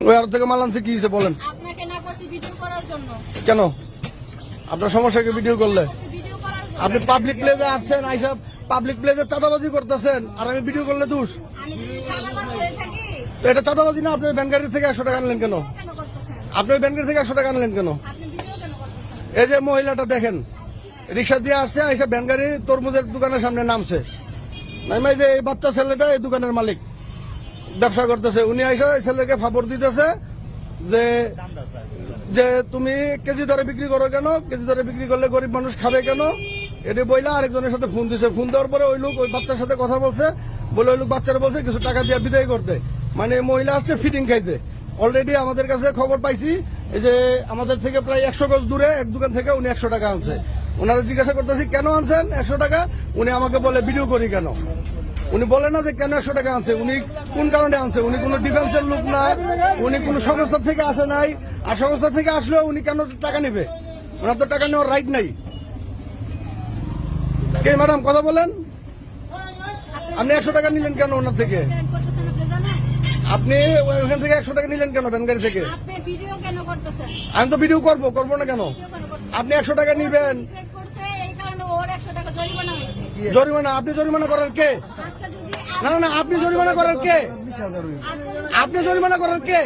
ওই আর থেকে মাল আনছে কি হয়েছে বলেন? আপনাকে না করছি ভিডিও করার জন্য। কেন আপনার সমস্যাকে ভিডিও করলে? ভিডিও করার জন্য। আপনি পাবলিক প্লেসে আসছেন, আইসা পাবলিক প্লেসে চাঁদাবাজি করতেছেন, আর আমি ভিডিও করলে দোষ? আমি যদি চাঁদাবাজ হয়ে থাকি এটা চাঁদাবাজি না? আপনি ব্যাংকারি থেকে 100 টাকা আনলেন কেন? কেন করতেছেন? আপনি ব্যাংকারি থেকে 100 টাকা আনলেন কেন? আপনি ভিডিও কেন করতেছেন? এই যে মহিলাটা দেখেন, রিক্সা দিয়ে আসছে, আইসা ব্যাংকারি তরমুজের দোকানের সামনে নামছে। নাইমাই যে এই বাচ্চা ছেলেটা এই দোকানের মালিক, ব্যবসা করতেছে, উনি আইসা ছেলেকে ফাপড় দিতেছে যে যে তুমি কেজি দরে বিক্রি করো কেন, কেজি দরে বিক্রি করলে গরিব মানুষ খাবে কেন, এটি বইলা আরেকজনের সাথে ফোন দিছে। ফোন দেওয়ার পরে ওই লোক ওই বাচ্চার সাথে কথা বলছে, বলে ওই লোক বাচ্চারা বলছে কিছু টাকা দিয়ে বিদায় করতে, মানে মহিলা আসছে ফিটিং খাইতে। অলরেডি আমাদের কাছে খবর পাইছি, এই যে আমাদের থেকে প্রায় 100 গজ দূরে এক দোকান থেকে উনি 100 টাকা আনছে। ওনারা জিজ্ঞাসা করতেছি কেন আনছেন 100 টাকা, উনি আমাকে বলে ভিডিও করি কেন। উনি বলে না যে কেন 100 টাকা আনছে, উনি কোন কারণে আনছে। উনি কোন ডিফেন্সের লোক না, উনি কোন সংস্থা থেকে আসে নাই, আর সংস্থা থেকে আসলেও উনি কেন টাকা নেবে? ওনার তো টাকা নেওয়ার রাইট নাই। কে ম্যাডাম কথা বলেন, আপনি 100 টাকা নিলেন কেন ওনার থেকে? করতেছেন আপনি জানেন? আপনি ওখান থেকে 100 টাকা নিলেন কেন ব্যাংকারি থেকে? আপনি ভিডিও কেন করতেছেন? আমি তো ভিডিও করবো না কেন? ভিডিও কেন করতেছেন? আপনি 100 টাকা নিবেন সিক্রেট করছে এই কারণে ওর 100 টাকা জরিমানা হয়েছে। জরিমানা? আপনি জরিমানা করার কে? আজকে যদি না না না, আপনি জরিমানা করার কে? আজকে যদি আপনি জরিমানা করার কে?